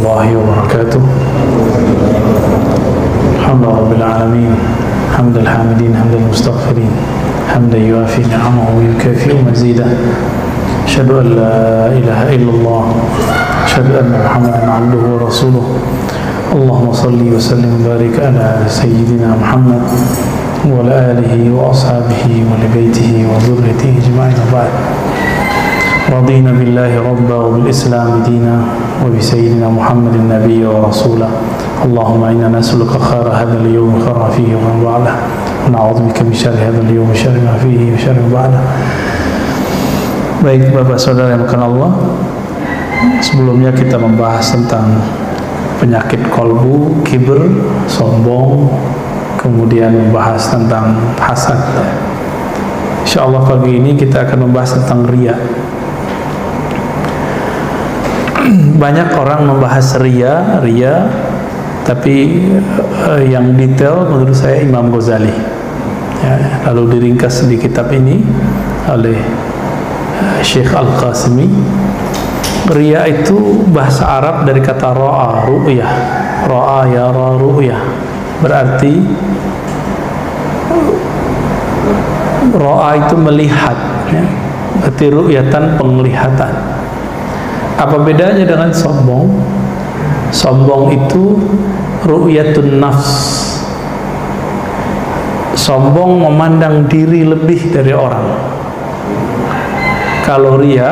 الله وبركاته. الحمد لله رب العالمين، حمد الحامدين حمد المستغفرين، حمدا يوافي نعمه ويكافئ مزيده. أشهد أن لا إله إلا الله، أشهد أن محمدا عبده ورسوله. اللهم صل وسلم وبارك على سيدنا محمد وعلى آله وأصحابه ولبيته وذريته أجمعين. وبعد، رضينا بالله ربا وبالإسلام دينا وبسيدنا محمد النبي ورسوله. اللهم إنا نسألك خير هذا اليوم خير فيه وما بعده، ونعوذ بك من شر هذا اليوم شر ما فيه وشر ما بعده. Baik Bapak Saudara yang dimuliakan Allah, sebelumnya kita membahas tentang penyakit kolbu, kibr, sombong, kemudian membahas tentang hasad. InsyaAllah pagi ini kita akan membahas tentang riya. Banyak orang membahas riya, tapi yang detail menurut saya Imam Ghazali. Ya, lalu diringkas di kitab ini oleh Syekh Al-Qasimi. Riya itu bahasa Arab dari kata ra'a, ru'yah. Ra'a yara ru'yah. Berarti ra'a itu melihat, ya. Berarti ru'yatan, penglihatan. Apa bedanya dengan sombong? Sombong itu ru'yatun nafs. Sombong memandang diri lebih dari orang. Kalau riya,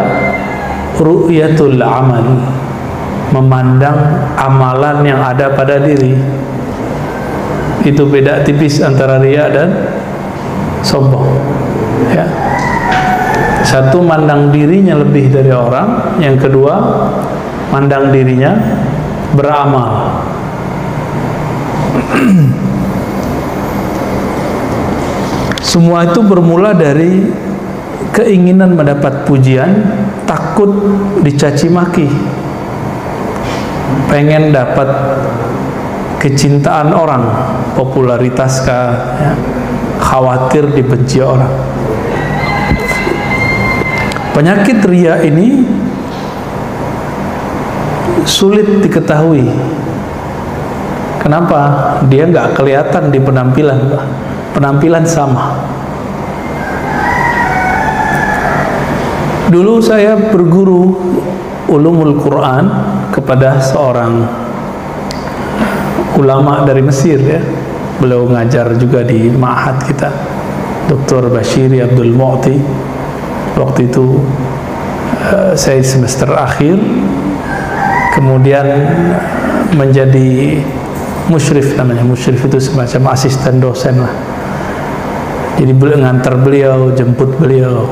ru'yatul amal, memandang amalan yang ada pada diri. Itu beda tipis antara riya dan sombong, ya. Satu mandang dirinya lebih dari orang, yang kedua mandang dirinya beramal. Semua itu bermula dari keinginan mendapat pujian, takut dicaci maki, pengen dapat kecintaan orang, popularitas kah, ya, khawatir dibenci orang. Penyakit riya ini sulit diketahui. Kenapa? Dia nggak kelihatan di penampilan. Penampilan sama. Dulu saya berguru ulumul Quran kepada seorang ulama dari Mesir, ya. Beliau ngajar juga di ma'had kita, Dr. Bashiri Abdul Mu'ti. Waktu itu saya semester akhir, kemudian menjadi musyrif, namanya musyrif itu semacam asisten dosen lah. Jadi beliau ngantar beliau, jemput beliau.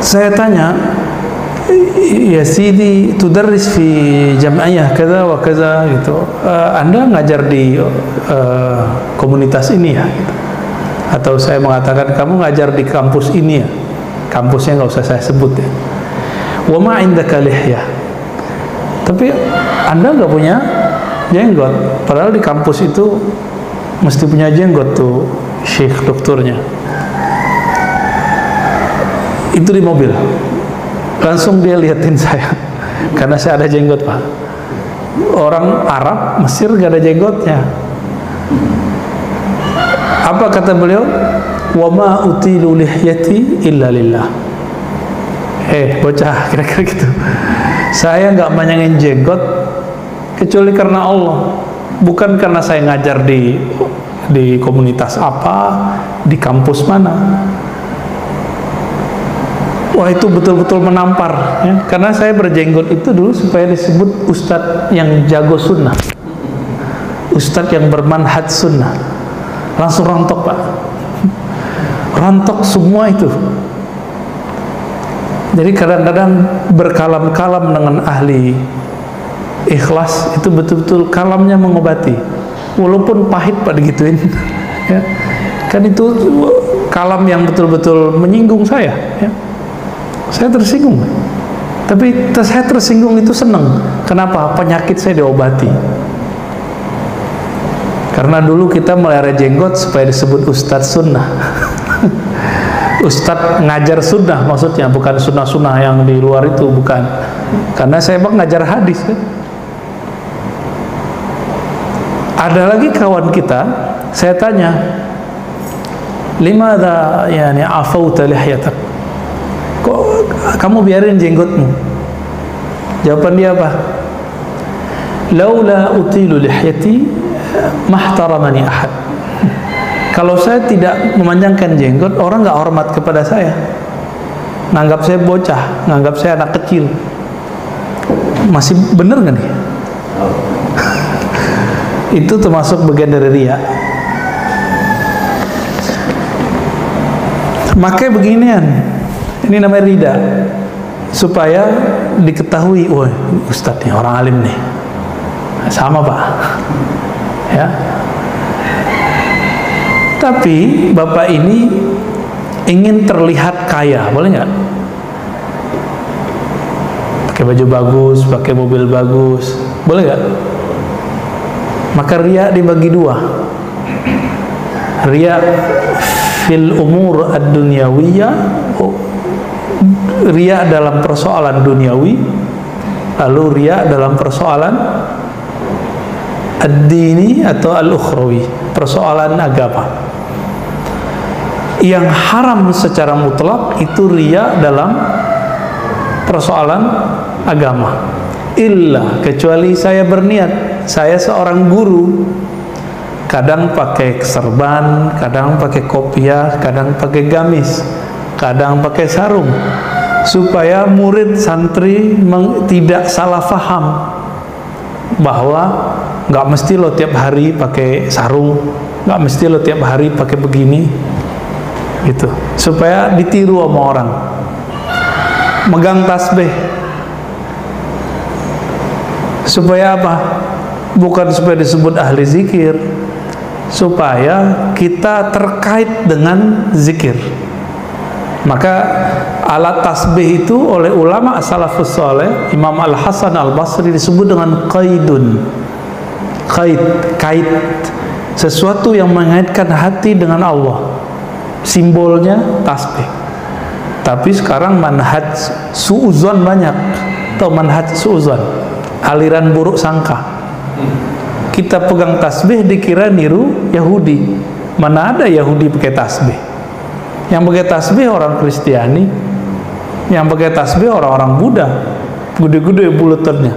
Saya tanya, ya Sidi, tudarris fi jam'iyah kaza wa kaza gitu. Anda ngajar di komunitas ini ya? Gitu. Atau saya mengatakan kamu ngajar di kampus ini ya? Kampusnya nggak usah saya sebut ya. Wa ma indaka lihyah. Tapi Anda nggak punya jenggot, padahal di kampus itu mesti punya jenggot tuh syekh doktornya. Itu di mobil. Langsung dia liatin saya, karena saya ada jenggot, Pak. Orang Arab Mesir gak ada jenggotnya. Apa kata beliau? Wa ma utilu lihyati illa lillah. Bocah, kira-kira gitu. Saya nggak panjangin jenggot kecuali karena Allah, bukan karena saya ngajar di komunitas apa, di kampus mana. Wah, itu betul-betul menampar, ya. Karena saya berjenggot itu dulu supaya disebut ustadz yang jago sunnah, ustadz yang bermanhaj sunnah. Langsung rontok, Pak. Rontok semua itu. Jadi kadang-kadang berkalam-kalam dengan ahli ikhlas itu betul-betul kalamnya mengobati, walaupun pahit Pak digituin. Ya. Kan itu kalam yang betul-betul menyinggung saya, ya. Saya tersinggung. Tapi saya tersinggung itu senang. Kenapa? Penyakit saya diobati. Karena dulu kita melihara jenggot supaya disebut ustadz sunnah. Ustadz ngajar sunnah maksudnya, bukan sunnah-sunnah yang di luar itu, bukan. Karena saya bang ngajar hadis kan. Ada lagi kawan kita, saya tanya, limadha yani afauta lihyatak, kok kamu biarin jenggotmu? Jawaban dia apa? Laula utilu lihyati mahtaramani ahad. Kalau saya tidak memanjangkan jenggot, orang nggak hormat kepada saya, nganggap saya bocah, nganggap saya anak kecil. Masih bener nggak nih? Itu termasuk bagian dari riya. Makanya beginian, ini namanya rida, supaya diketahui, wah ustadz nih orang alim nih, sama pak, ya. Tapi bapak ini ingin terlihat kaya, boleh nggak? Pakai baju bagus, pakai mobil bagus, boleh nggak? Maka riya dibagi dua. Riya fil umur ad-dunyawiyah, riya dalam persoalan duniawi, lalu riya dalam persoalan ad-dini atau al-ukhrawi, persoalan agama. Yang haram secara mutlak itu riya dalam persoalan agama. Illa, kecuali saya berniat, saya seorang guru, kadang pakai serban, kadang pakai kopiah, kadang pakai gamis, kadang pakai sarung, supaya murid santri tidak salah faham bahwa nggak mesti lo tiap hari pakai sarung, nggak mesti lo tiap hari pakai begini, gitu, supaya ditiru sama orang. Megang tasbih supaya apa? Bukan supaya disebut ahli zikir, supaya kita terkait dengan zikir. Maka alat tasbih itu oleh ulama salafus saleh, Imam Al-Hasan Al-Basri, disebut dengan qaidun. Kait, sesuatu yang mengaitkan hati dengan Allah. Simbolnya tasbih. Tapi sekarang manhaj suuzon banyak, atau manhaj suuzon, aliran buruk sangka. Kita pegang tasbih dikira niru Yahudi. Mana ada Yahudi pakai tasbih? Yang pakai tasbih orang Kristiani, yang pakai tasbih orang-orang Buddha, gede-gede bulutannya.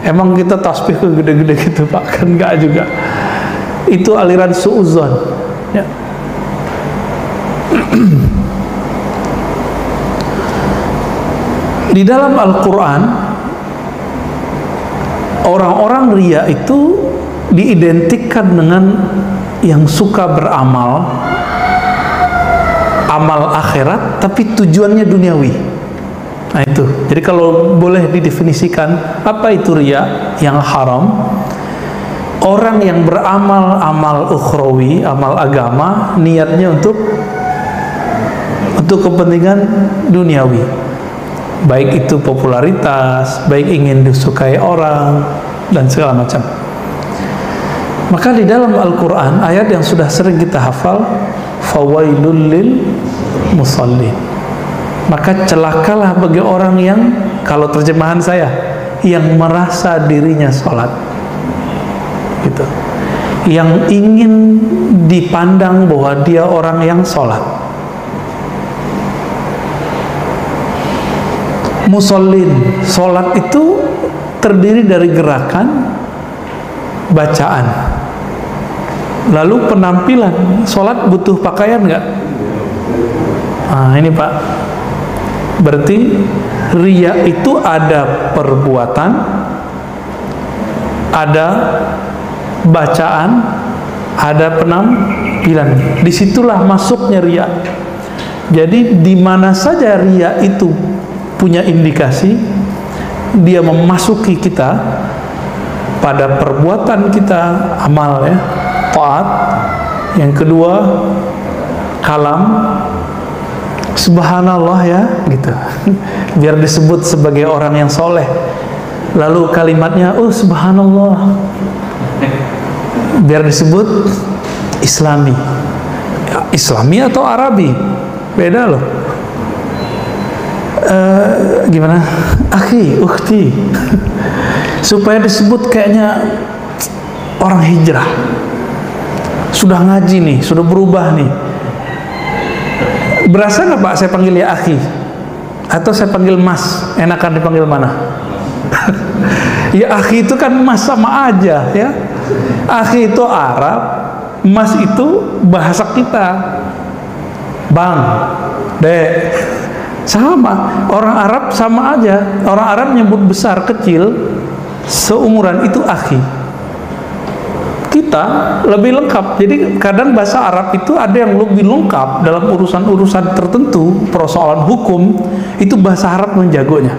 Emang kita tasbih ke gede-gede gitu pak? Kan enggak juga. Itu aliran suuzon, ya. Di dalam Al-Quran, orang-orang riya itu diidentikan dengan yang suka beramal, amal akhirat, tapi tujuannya duniawi. Nah itu, jadi kalau boleh didefinisikan apa itu riya yang haram, orang yang beramal amal ukhrawi, amal agama, niatnya untuk kepentingan duniawi, baik itu popularitas, baik ingin disukai orang, dan segala macam. Maka di dalam Al-Quran, ayat yang sudah sering kita hafal, fawailul lil musallin, maka celakalah bagi orang yang, kalau terjemahan saya, yang merasa dirinya sholat, gitu, yang ingin dipandang bahwa dia orang yang sholat. Musallin, sholat itu terdiri dari gerakan, bacaan, lalu penampilan. Sholat butuh pakaian nggak? Nah ini pak, berarti riya itu ada perbuatan, ada bacaan, ada penampilan. Disitulah masuknya riya. Jadi di mana saja riya itu punya indikasi, dia memasuki kita pada perbuatan kita, amal ya, taat. Yang kedua, kalam, subhanallah ya, gitu, biar disebut sebagai orang yang soleh. Lalu kalimatnya, oh subhanallah, biar disebut islami. Islami atau Arabi, Beda loh. Gimana? Akhi, ukhti. Supaya disebut kayaknya orang hijrah. Sudah ngaji nih, sudah berubah nih. Berasa nggak Pak saya panggil ya akhi? Atau saya panggil mas? Enakan dipanggil mana? Ya akhi itu kan mas sama aja ya. Akhi itu Arab, mas itu bahasa kita. Bang, dek, sama. Orang Arab sama aja. Orang Arab nyebut besar kecil seumuran itu akhi. Kita lebih lengkap. Jadi kadang bahasa Arab itu ada yang lebih lengkap dalam urusan-urusan tertentu, persoalan hukum, itu bahasa Arab menjagonya.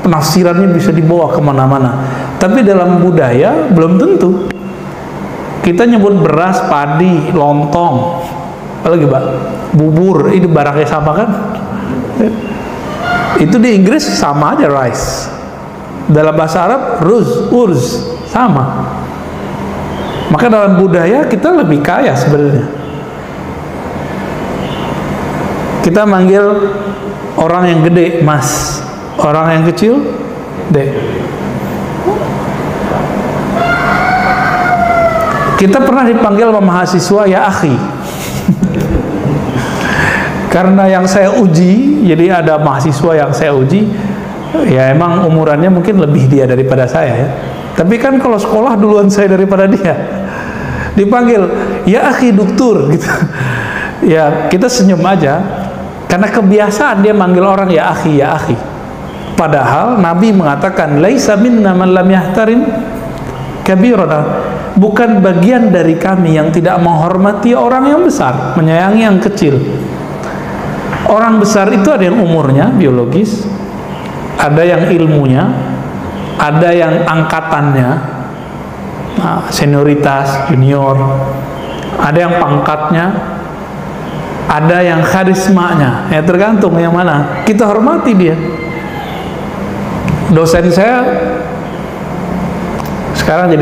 Penafsirannya bisa dibawa kemana-mana. Tapi dalam budaya belum tentu. Kita nyebut beras, padi, lontong, apalagi Pak, bubur, ini barangnya sama kan? Itu di Inggris sama aja rice. Dalam bahasa Arab urz sama. Maka dalam budaya kita lebih kaya sebenarnya. Kita manggil orang yang gede mas, orang yang kecil dek. Kita pernah dipanggil sama mahasiswa ya akhi. Karena yang saya uji, jadi ada mahasiswa yang saya uji, ya emang umurannya mungkin lebih dia daripada saya ya. Tapi kan kalau sekolah duluan saya daripada dia, dipanggil ya akhi doktur gitu. Ya kita senyum aja, karena kebiasaan dia manggil orang ya akhi ya akhi. Padahal Nabi mengatakan laisa minna man lam yahtarim kabirana, bukan bagian dari kami yang tidak menghormati orang yang besar, menyayangi yang kecil. Orang besar itu ada yang umurnya biologis, ada yang ilmunya, ada yang angkatannya, senioritas, junior, ada yang pangkatnya, ada yang karismanya, ya tergantung yang mana. Kita hormati dia. Dosen saya sekarang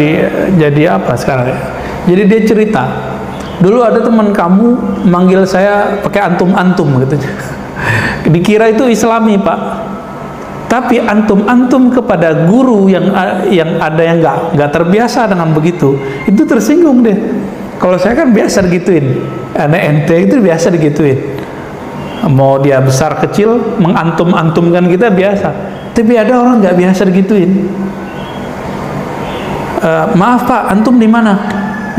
jadi apa sekarang ya? Jadi dia cerita, dulu ada teman kamu manggil saya pakai antum-antum gitu. Dikira itu Islami Pak. Tapi antum-antum kepada guru yang ada yang nggak terbiasa dengan begitu, itu tersinggung deh. Kalau saya kan biasa digituin, anak ente itu biasa digituin. Mau dia besar kecil mengantum-antumkan kita biasa. Tapi ada orang nggak biasa digituin. Maaf Pak, antum di mana?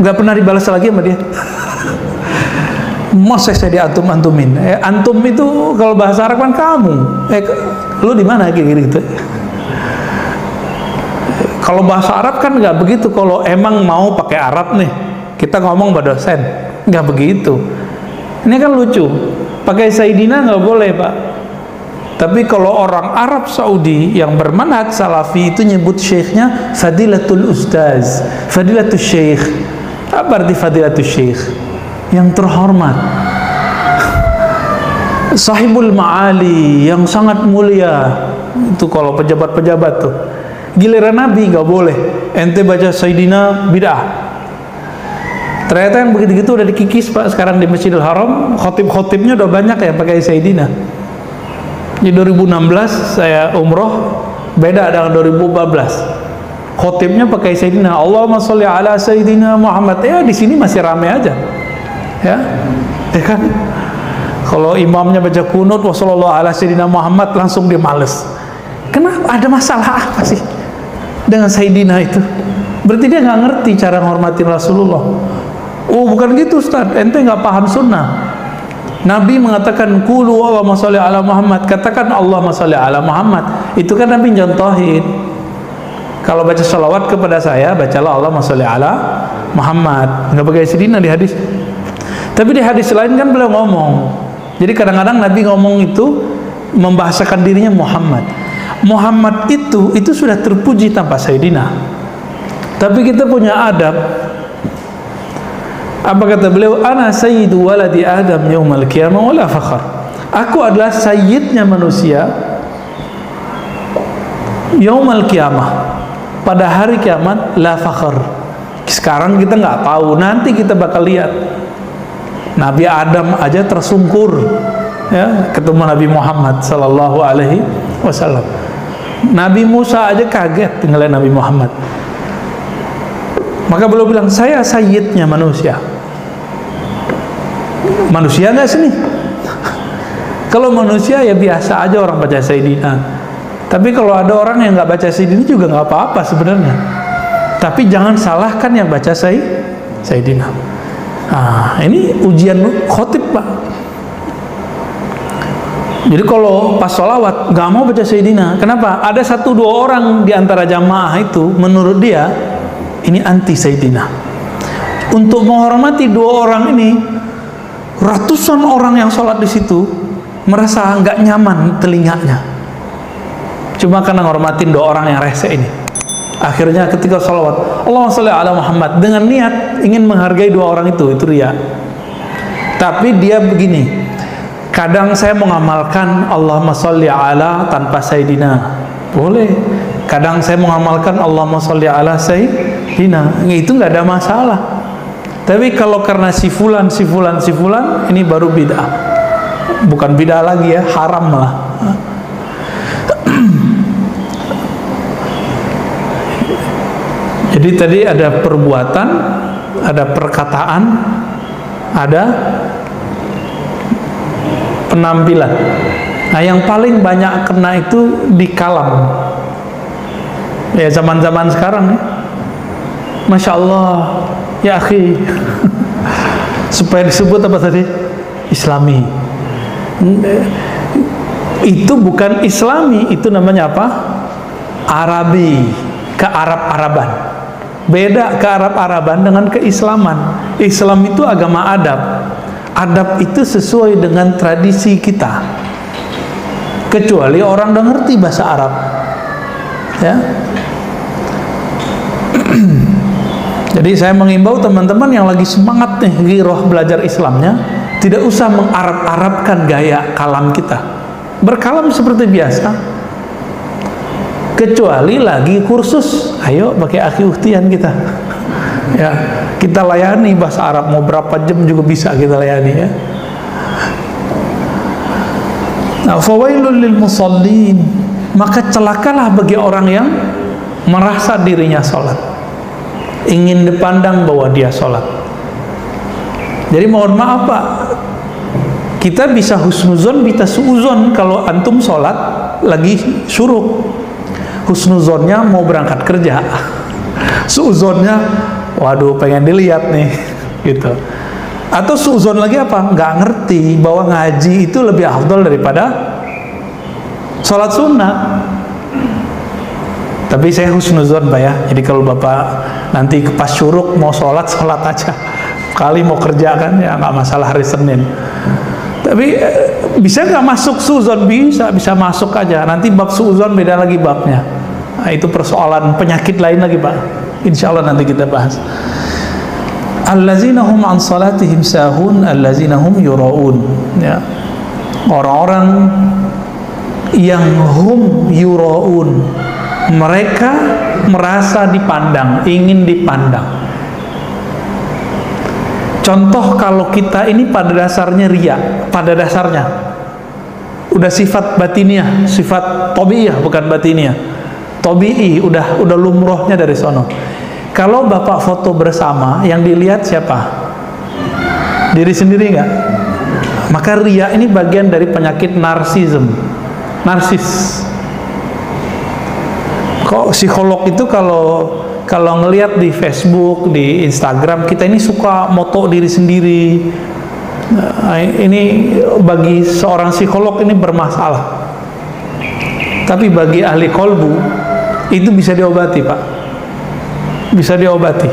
Nggak pernah dibalas lagi sama dia. Masa saya diantum-antumin? Antum itu kalau bahasa Arab kan kamu. Lu di mana gitu? Kalau bahasa Arab kan nggak begitu. Kalau emang mau pakai Arab nih, kita ngomong pada dosen, nggak begitu. Ini kan lucu. Pakai Sayyidina nggak boleh Pak. Tapi kalau orang Arab Saudi yang bermanhaj Salafi itu nyebut syekhnya Fadilatul Ustaz, Fadilatul Syekh. Apa arti Fadilatul Syekh? Yang terhormat, Sahibul Ma'ali, yang sangat mulia. Itu kalau pejabat-pejabat tuh. Giliran Nabi nggak boleh. Ente baca Sayyidina bid'ah. Ternyata yang begitu-gitu udah dikikis Pak. Sekarang di Masjidil Haram khotib-khotibnya udah banyak ya pakai Sayyidina. Di 2016 saya umroh, beda dengan 2014. Khotibnya pakai Sayyidina. Allahumma sholli ala Sayyidina Muhammad. Ya di sini masih rame aja. Ya kan? Kalau imamnya baca kunut wassallallahu ala Sayyidina Muhammad, langsung dia males. Kenapa? Ada masalah apa sih dengan Sayyidina itu? Berarti dia nggak ngerti cara menghormati Rasulullah. Oh bukan gitu Ustaz, ente nggak paham sunnah. Nabi mengatakan qulu Allahumma sholli ala Muhammad, katakan Allahumma sholli ala Muhammad. Itu kan Nabi contohin. Kalau baca sholawat kepada saya, bacalah Allahumma sholli ala Muhammad. Nggak pakai Sayyidina di hadis. Tapi di hadis lain kan beliau ngomong. Jadi kadang-kadang Nabi ngomong itu membahasakan dirinya Muhammad. Muhammad itu sudah terpuji tanpa Sayyidina. Tapi kita punya adab. Apa kata beliau? Ana sayyidu waladi Adam yaumal qiyamah wala fakhar. Aku adalah sayyidnya manusia yaumal qiyamah, pada hari kiamat, la fakhar. Sekarang kita nggak tahu, nanti kita bakal lihat. Nabi Adam aja tersungkur ya, ketemu Nabi Muhammad sallallahu alaihi wasallam. Nabi Musa aja kaget ngeliat Nabi Muhammad. Maka beliau bilang, saya sayyidnya manusia. Manusia nggak sini? Kalau manusia ya biasa aja orang baca Sayyidina. Tapi kalau ada orang yang nggak baca Sayyidina juga nggak apa-apa sebenarnya. Tapi jangan salahkan yang baca Sayyidina. Nah, ini ujian khotib, Pak. Jadi kalau pas sholawat nggak mau baca Sayyidina, kenapa? Ada 1-2 orang di antara jamaah itu menurut dia ini anti Sayyidina. Untuk menghormati 2 orang ini, ratusan orang yang sholat di situ merasa nggak nyaman telinganya. Cuma karena ngormatin 2 orang yang rese ini. Akhirnya ketika sholawat, Allahumma sholli ala Muhammad, dengan niat ingin menghargai 2 orang itu riya. Tapi dia begini, kadang saya mengamalkan Allahumma sholli ala tanpa Sayyidina, boleh. Kadang saya mengamalkan Allahumma sholli ala Sayyidina, itu nggak ada masalah. Tapi kalau karena si fulan, ini baru bid'ah. Bukan bid'ah lagi ya, haram malah. Jadi tadi ada perbuatan, ada perkataan, ada penampilan. Nah, yang paling banyak kena itu di kalam. Ya, zaman-zaman sekarang ya. Masya Allah, ya akhi. Supaya disebut apa tadi? Islami. Itu bukan Islami, itu namanya apa? Arabi, ke-Arab-Araban. Beda ke-Arab-Araban dengan keislaman. Islam itu agama adab. Adab itu sesuai dengan tradisi kita. Kecuali orang udah ngerti bahasa Arab. Ya. Jadi saya mengimbau teman-teman yang lagi semangat nih giroh belajar Islamnya, tidak usah mengarab-arabkan gaya kalam kita. Berkalam seperti biasa. Kecuali lagi kursus, ayo pakai akhi uhtian kita. Ya, kita layani bahasa Arab, mau berapa jam juga bisa kita layani ya. Nah, fawailul lil musallin, maka celakalah bagi orang yang merasa dirinya sholat, ingin dipandang bahwa dia sholat. Jadi mohon maaf Pak, kita bisa husnuzon, bisa suuzon kalau antum sholat lagi syuruk. Husnuzonnya mau berangkat kerja, suuzonnya waduh pengen dilihat nih gitu. Atau suuzon lagi apa? Nggak ngerti bahwa ngaji itu lebih afdol daripada sholat sunnah. Tapi saya husnuzon Pak ya. Jadi kalau Bapak nanti pas syuruk mau sholat aja. Kali mau kerja kan ya nggak masalah hari Senin. Tapi bisa nggak masuk suuzon? Bisa masuk aja. Nanti bab suuzon beda lagi babnya. Nah, itu persoalan penyakit lain lagi Pak. Insya Allah nanti kita bahas. Allazina hum an salatihim sahun, allazina hum yura'un. Ya. Orang-orang yang hum yura'un, mereka merasa dipandang, ingin dipandang. Contoh kalau kita ini pada dasarnya riya, pada dasarnya udah sifat batiniah, sifat tabi'iyah bukan batiniah. Tabi'i udah lumrohnya dari sono. Kalau Bapak foto bersama, yang dilihat siapa? Diri sendiri nggak? Maka riya ini bagian dari penyakit narsis. Kok psikolog itu kalau ngelihat di Facebook, di Instagram, kita ini suka moto diri sendiri. Ini bagi seorang psikolog ini bermasalah. Tapi bagi ahli kolbu itu bisa diobati Pak. Bisa diobati.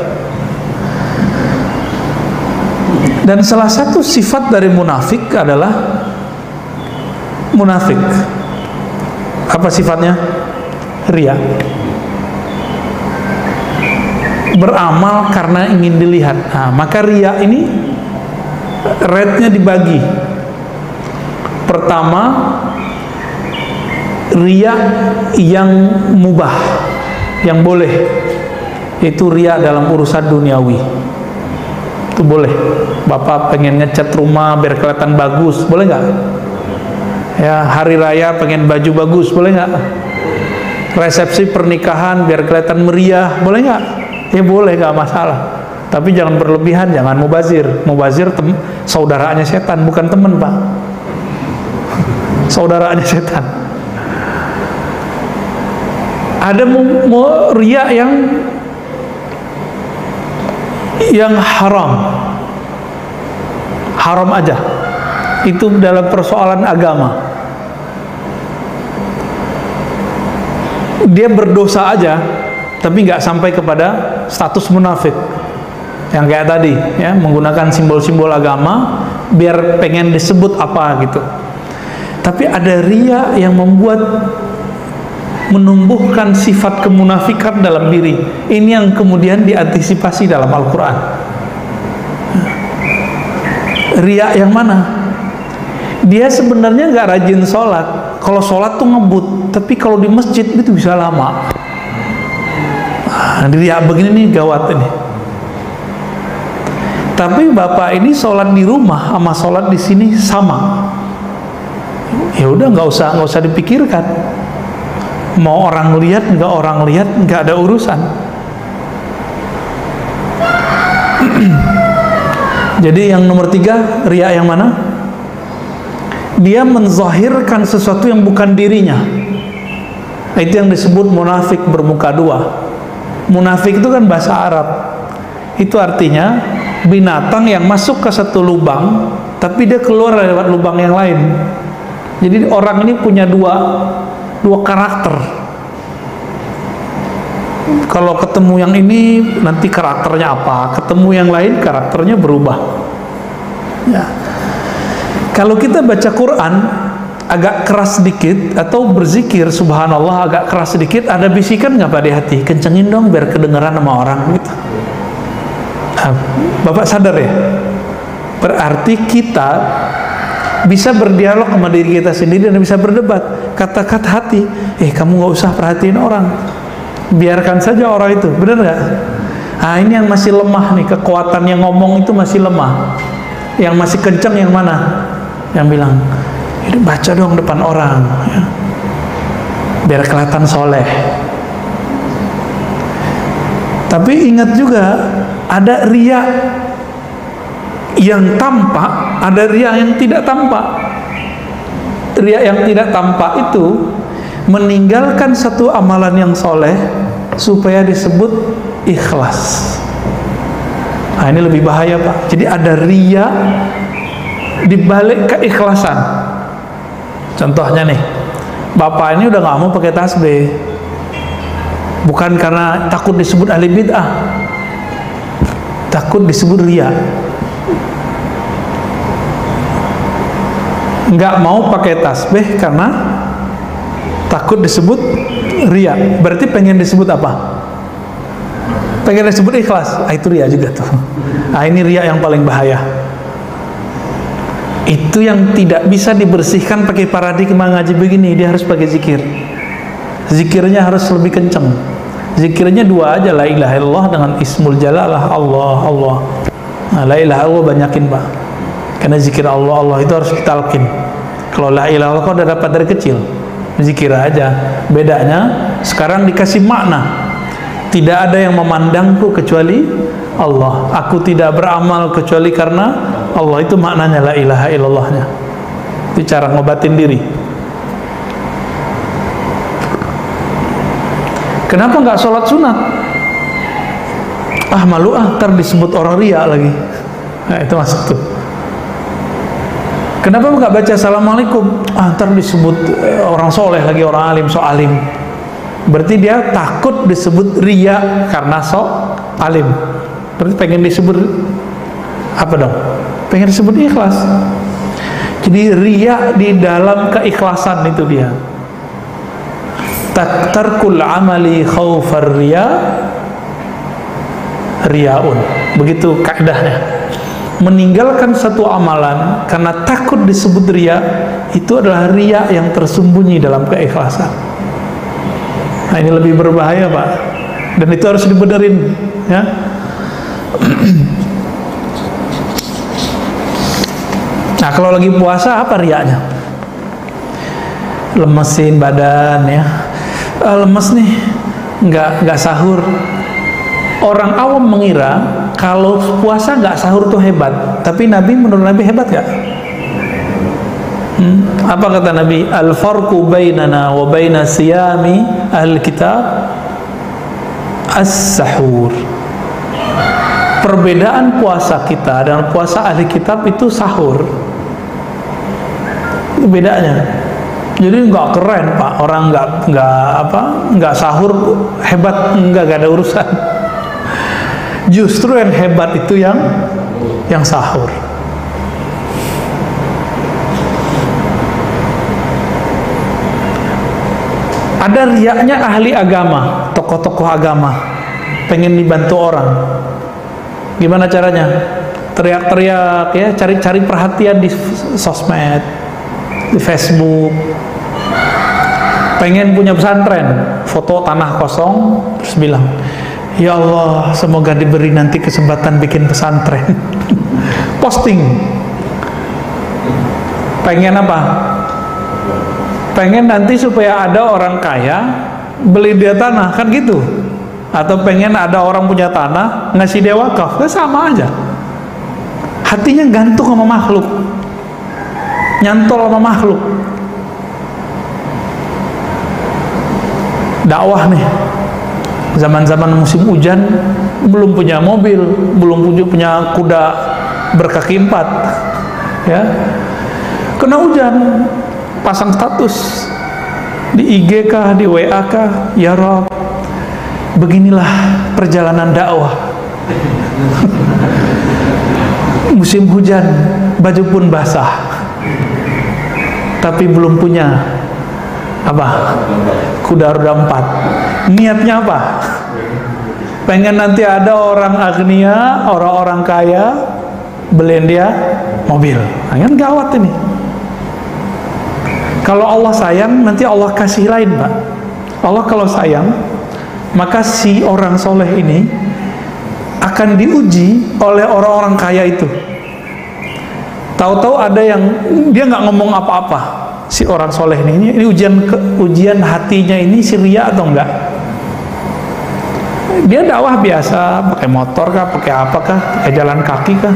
Dan salah satu sifat dari munafik adalah munafik. Apa sifatnya? Riya. Beramal karena ingin dilihat. Nah, maka riya ini rate-nya dibagi. Pertama, riya yang mubah, yang boleh, itu riya dalam urusan duniawi. Itu boleh. Bapak pengen ngecat rumah biar kelihatan bagus, boleh nggak? Ya, hari raya pengen baju bagus, boleh nggak? Resepsi pernikahan biar kelihatan meriah, boleh nggak? Ya boleh, nggak masalah. Tapi jangan berlebihan, jangan mubazir. Mubazir saudaranya setan, bukan teman, Pak. Saudaranya setan. Ada riya yang haram aja. Itu dalam persoalan agama. Dia berdosa aja, tapi nggak sampai kepada status munafik. Yang kayak tadi, ya, menggunakan simbol-simbol agama biar pengen disebut apa gitu. Tapi ada riya yang menumbuhkan sifat kemunafikan dalam diri. Ini yang kemudian diantisipasi dalam Al-Quran. Riya yang mana? Dia sebenarnya nggak rajin sholat. Kalau sholat tuh ngebut, tapi kalau di masjid itu bisa lama. Riya begini nih gawat ini. Tapi bapak ini sholat di rumah sama sholat di sini sama. Ya udah, nggak usah dipikirkan. Mau orang lihat nggak orang lihat, nggak ada urusan. Jadi yang nomor 3, riya yang mana? Dia menzahirkan sesuatu yang bukan dirinya. Itu yang disebut munafik bermuka dua. Munafik itu kan bahasa Arab. Itu artinya binatang yang masuk ke satu lubang, tapi dia keluar lewat lubang yang lain. Jadi orang ini punya dua karakter. Kalau ketemu yang ini nanti karakternya apa, ketemu yang lain karakternya berubah. Ya. Kalau kita baca Quran agak keras sedikit atau berzikir subhanallah agak keras sedikit, ada bisikan nggak Pak di hati? Kencengin dong biar kedengeran sama orang gitu. Bapak sadar ya? Berarti kita bisa berdialog sama diri kita sendiri dan bisa berdebat. Kata-kata hati, kamu nggak usah perhatiin orang, biarkan saja orang itu, benar nggak? Nah ini yang masih lemah nih, kekuatan yang ngomong itu masih lemah. Yang masih kencang yang mana? Yang bilang, ini baca dong depan orang, ya, biar kelihatan soleh. Tapi ingat juga, ada riya yang tampak, ada riya yang tidak tampak. Riya yang tidak tampak itu meninggalkan satu amalan yang soleh supaya disebut ikhlas. Nah ini lebih bahaya Pak. Jadi ada riya dibalik keikhlasan. Contohnya nih, bapak ini udah nggak mau pakai tasbih, bukan karena takut disebut ahli bid'ah, takut disebut riya. Nggak mau pakai tasbih karena takut disebut riya. Berarti pengen disebut apa? Pengen disebut ikhlas. Itu riya juga tuh. Nah ini riya yang paling bahaya. Itu yang tidak bisa dibersihkan pakai paradigma ngaji begini. Dia harus pakai zikir. Zikirnya harus lebih kenceng. Zikirnya 2 aja, la ilaha illallah dengan ismul jalalah Allah Allah. Nah, la ilaha illallah banyakin Pak. Karena zikir Allah Allah itu harus ditalkin. Kalau la ilaha illallah kau udah dapat dari kecil, zikir aja. Bedanya sekarang dikasih makna. Tidak ada yang memandangku kecuali Allah. Aku tidak beramal kecuali karena Allah. Itu maknanya la ilaha illallahnya. Itu cara ngobatin diri. Kenapa nggak sholat sunat? Malu ntar disebut orang riya lagi. Nah itu masuk tuh. Kenapa nggak baca assalamualaikum? Ntar disebut orang soleh lagi, orang alim, so alim. Berarti dia takut disebut riya karena so alim. Berarti pengen disebut apa dong? Pengen disebut ikhlas. Jadi riya di dalam keikhlasan itu dia. Tarkul amali khaufar riya riyaun. Begitu kaidahnya. Meninggalkan satu amalan karena takut disebut riya, itu adalah riya yang tersembunyi dalam keikhlasan. Nah ini lebih berbahaya Pak, dan itu harus dibenerin ya. Nah kalau lagi puasa apa riyanya? lemesin badan ya, lemes nih, nggak sahur. Orang awam mengira kalau puasa nggak sahur tuh hebat, tapi Nabi, menurut Nabi hebat nggak? Apa kata Nabi? Al-farqu bainana wa baina siyami ahli kitab as-sahur. Perbedaan puasa kita dan puasa ahli kitab itu sahur. Itu bedanya. Jadi nggak keren Pak, orang nggak sahur hebat, nggak ada urusan. Justru yang hebat itu yang sahur. Ada riaknya ahli agama, tokoh-tokoh agama, pengen dibantu orang. Gimana caranya? Teriak-teriak ya, cari-cari perhatian di sosmed, di Facebook. Pengen punya pesantren, foto tanah kosong, terus bilang, ya Allah, semoga diberi nanti kesempatan bikin pesantren. Posting. Pengen apa? Pengen nanti supaya ada orang kaya beli dia tanah, kan gitu. Atau pengen ada orang punya tanah ngasih dia wakaf, kan sama aja. Hatinya gantung sama makhluk, nyantol sama makhluk. Dakwah nih, zaman-zaman musim hujan, belum punya mobil, belum punya kuda berkaki 4, ya, kena hujan, pasang status di IG kah, di WA kah, ya Rob, beginilah perjalanan dakwah. Musim hujan, baju pun basah, tapi belum punya apa? Kuda roda 4. Niatnya apa? Pengen nanti ada orang agnia, orang-orang kaya beliin dia mobil. Nah, kan gawat ini. Kalau Allah sayang, nanti Allah kasih lain, Pak. Allah kalau sayang, maka si orang soleh ini akan diuji oleh orang-orang kaya itu. Tahu-tahu ada yang dia nggak ngomong apa-apa. Si orang soleh ini ujian hatinya ini si ria atau enggak? Dia dakwah biasa, pakai motor kah, pakai apa kah, pakai jalan kaki kah?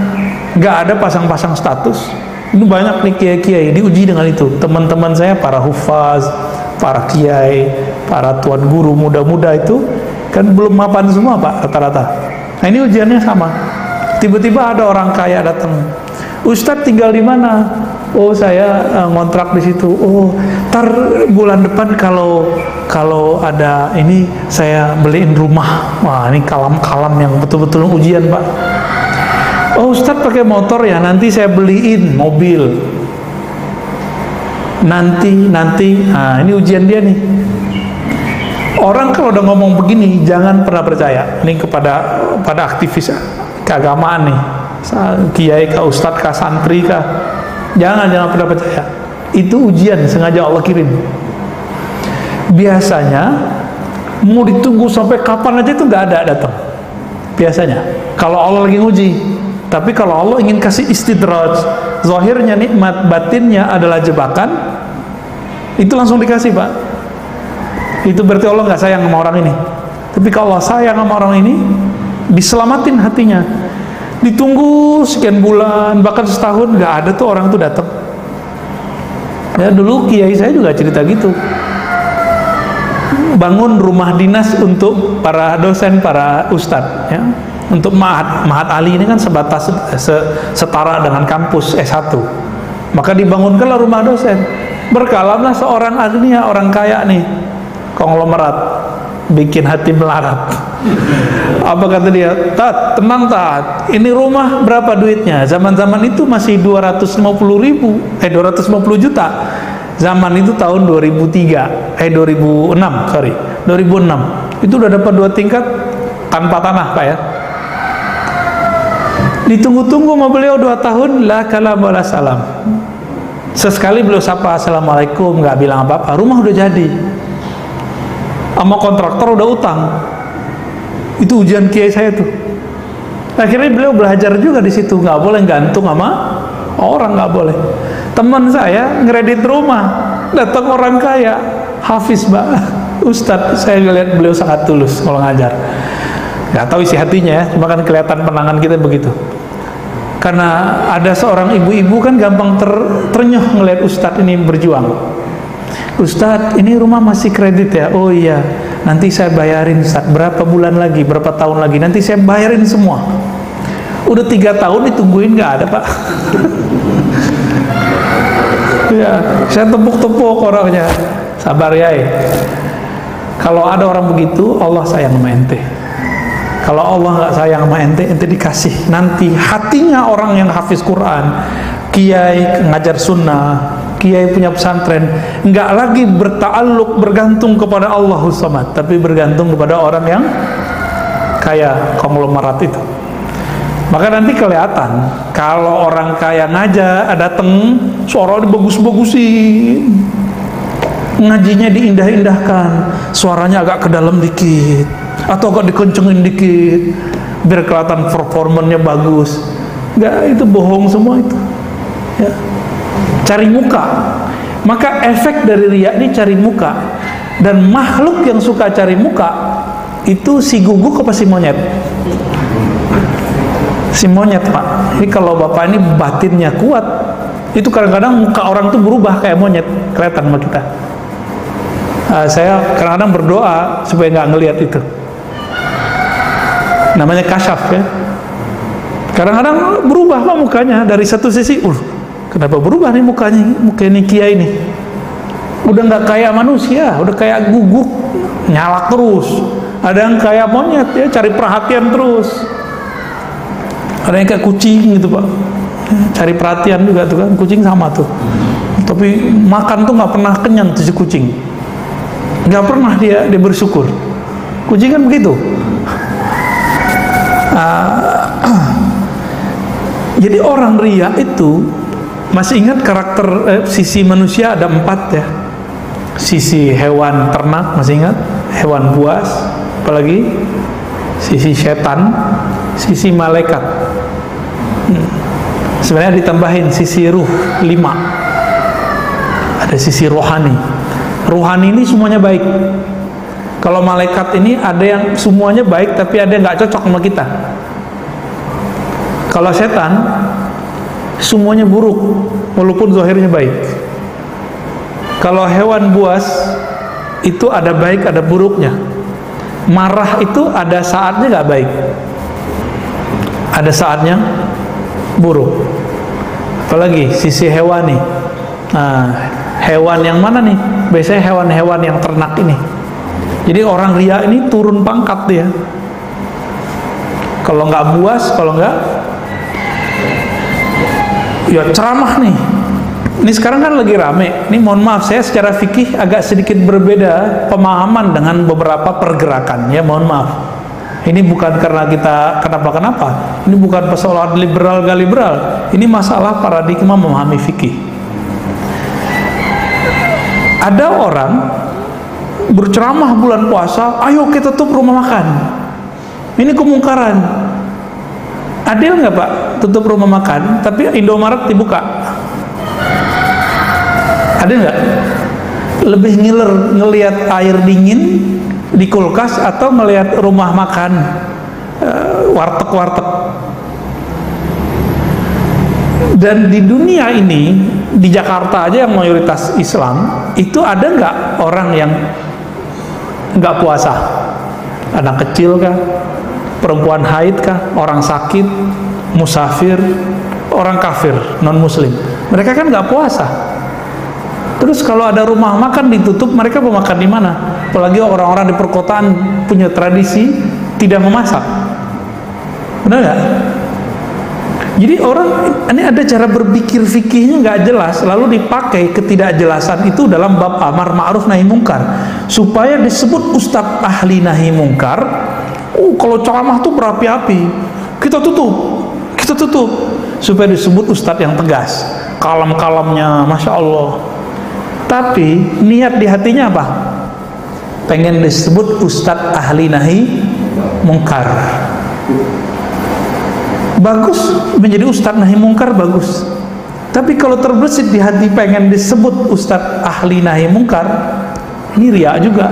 Nggak ada pasang-pasang status. Ini banyak nih kiai-kiai diuji dengan itu. Teman-teman saya para hufaz, para kiai, para tuan guru muda-muda itu kan belum mapan semua Pak rata-rata. Nah ini ujiannya sama. Tiba-tiba ada orang kaya datang. Ustadz tinggal di mana? Oh saya ngontrak di situ. Oh ntar bulan depan kalau ada ini saya beliin rumah. Wah ini kalam-kalam yang betul-betul ujian Pak. Oh Ustadz pakai motor ya, nanti saya beliin mobil. Nanti. Nah ini ujian dia nih. Orang kalau udah ngomong begini jangan pernah percaya. Ini pada aktivis keagamaan nih, kiai kah, ustadz kah, santri kah, jangan pernah percaya. Itu ujian sengaja Allah kirim. Biasanya mau ditunggu sampai kapan aja itu nggak ada datang. Biasanya kalau Allah lagi nguji. Tapi kalau Allah ingin kasih istidraj, zahirnya nikmat, batinnya adalah jebakan, itu langsung dikasih Pak. Itu berarti Allah nggak sayang sama orang ini. Tapi kalau Allah sayang sama orang ini, diselamatin hatinya. Ditunggu sekian bulan, bahkan setahun, nggak ada tuh orang tuh datang. Ya dulu kiai saya juga cerita gitu. Bangun rumah dinas untuk para dosen, para ustadz, ya. Untuk Mahat Ali ini kan sebatas setara dengan kampus S1. Maka dibangunkanlah rumah dosen. Berkalamlah seorang agnia, orang kaya nih, konglomerat, bikin hati melarat. Apa kata dia? Tat, tenang Tat, ini rumah berapa duitnya? Zaman-zaman itu masih 250 juta. Zaman itu tahun 2006. Itu udah dapat 2 tingkat tanpa tanah Pak ya. Ditunggu-tunggu sama beliau 2 tahun, la kalam wala salam. Sesekali beliau sapa assalamualaikum, nggak bilang apa-apa, rumah udah jadi. Sama kontraktor udah utang. Itu ujian kiai saya tuh. Akhirnya beliau belajar juga di situ, nggak boleh gantung sama orang, nggak boleh. Teman saya ngeredit rumah, datang orang kaya, hafiz Mbak, Ustadz, saya lihat beliau sangat tulus kalau ngajar. Nggak tahu isi hatinya ya, cuma kan kelihatan penangan kita begitu. Karena ada seorang ibu-ibu kan gampang ternyuh ngelihat Ustadz ini berjuang. Ustadz, ini rumah masih kredit ya? Oh iya, nanti saya bayarin Ustadz, berapa bulan lagi, berapa tahun lagi, nanti saya bayarin semua. Udah 3 tahun ditungguin, nggak ada Pak. Ya, saya tepuk-tepuk orangnya, sabar ya. Kalau ada orang begitu, Allah sayang sama ente. Kalau Allah nggak sayang sama ente, ente dikasih nanti hatinya orang yang hafiz Quran, kiai ngajar sunnah, kiai punya pesantren, nggak lagi bergantung kepada Allahus Samad, tapi bergantung kepada orang yang kaya konglomerat itu. Maka nanti kelihatan kalau orang kaya ngajak, dateng suara dibagus-bagusin, ngajinya diindah-indahkan, suaranya agak ke dalam dikit atau agak dikencengin dikit biar kelihatan performanya bagus. Enggak, itu bohong semua itu ya. Cari muka. Maka efek dari riya ini cari muka. Dan makhluk yang suka cari muka itu si guguk apa si monyet? Si monyet Pak. Ini kalau bapak ini batinnya kuat, itu kadang-kadang muka orang tuh berubah kayak monyet, kelihatan sama kita. Saya kadang-kadang berdoa supaya nggak ngelihat itu. Namanya kasyaf ya. Kadang-kadang berubah Pak mukanya dari satu sisi, kenapa berubah nih mukanya, muka ini kiai ini? Udah nggak kayak manusia, udah kayak guguk, nyalak terus. Ada yang kayak monyet ya, cari perhatian terus. Ada yang kayak kucing gitu Pak, cari perhatian juga tuh kan, kucing sama tuh. Tapi makan tuh nggak pernah kenyang tuh si kucing, nggak pernah dia bersyukur. Kucing kan begitu. Jadi orang riya itu, masih ingat karakter sisi manusia ada 4 ya. Sisi hewan ternak masih ingat, hewan buas, apalagi sisi setan, sisi malaikat. Sebenarnya ditambahin sisi ruh 5. Ada sisi rohani. Rohani ini semuanya baik. Kalau malaikat ini ada yang semuanya baik, tapi ada yang nggak cocok sama kita. Kalau setan semuanya buruk, walaupun zahirnya baik. Kalau hewan buas itu ada baik, ada buruknya. Marah itu ada saatnya nggak baik, ada saatnya buruk. Apalagi sisi hewani. Nah, hewan yang mana nih? Biasanya hewan-hewan yang ternak ini. Jadi orang riya ini turun pangkat dia. Kalau nggak buas, kalau nggak ya ceramah nih. Ini sekarang kan lagi rame. Ini mohon maaf, saya secara fikih agak sedikit berbeda pemahaman dengan beberapa pergerakan ya, mohon maaf. Ini bukan karena kita kenapa-kenapa. Ini bukan persoalan liberal gak liberal. Ini masalah paradigma memahami fikih. Ada orang berceramah bulan puasa, ayo kita tutup rumah makan. Ini kemungkaran. Adil nggak Pak tutup rumah makan, tapi Indomaret dibuka? Adil nggak? Lebih ngiler ngelihat air dingin di kulkas atau melihat rumah makan warteg-warteg? Dan di dunia ini, di Jakarta aja yang mayoritas Islam, itu ada nggak orang yang nggak puasa? Anak kecil kah? Perempuan haid kah? Orang sakit? Musafir? Orang kafir, non muslim? Mereka kan nggak puasa. Terus kalau ada rumah makan ditutup, mereka mau makan di mana? Apalagi orang-orang di perkotaan punya tradisi tidak memasak. Benar nggak? Jadi orang ini ada cara berpikir fikihnya nggak jelas, lalu dipakai ketidakjelasan itu dalam bab amar ma'ruf nahi mungkar supaya disebut ustadz ahli nahi mungkar. Kalau ceramah tuh berapi-api, kita tutup supaya disebut ustadz yang tegas, kalem-kalemnya, masya Allah. Tapi niat di hatinya apa? Pengen disebut ustadz ahli nahi mungkar. Bagus menjadi ustadz nahi mungkar, bagus. Tapi kalau terbesit di hati pengen disebut ustadz ahli nahi mungkar, ini riya juga.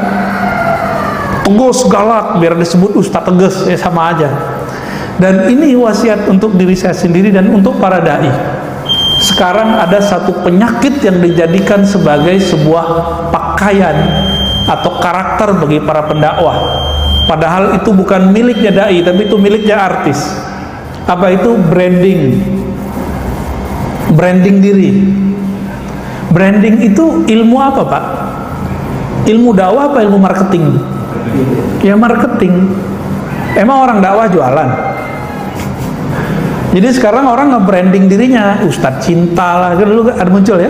Tegas galak biar disebut ustadz tegas, ya sama aja. Dan ini wasiat untuk diri saya sendiri dan untuk para dai. Sekarang ada satu penyakit yang dijadikan sebagai sebuah pakaian atau karakter bagi para pendakwah. Padahal itu bukan miliknya dai, tapi itu miliknya artis. Apa itu? Branding diri. Branding itu ilmu apa, Pak? Ilmu dakwah apa ilmu marketing? Ya marketing. Emang orang dakwah jualan? Jadi sekarang orang nge-branding dirinya, Ustadz cinta lah, kan dulu ada muncul ya.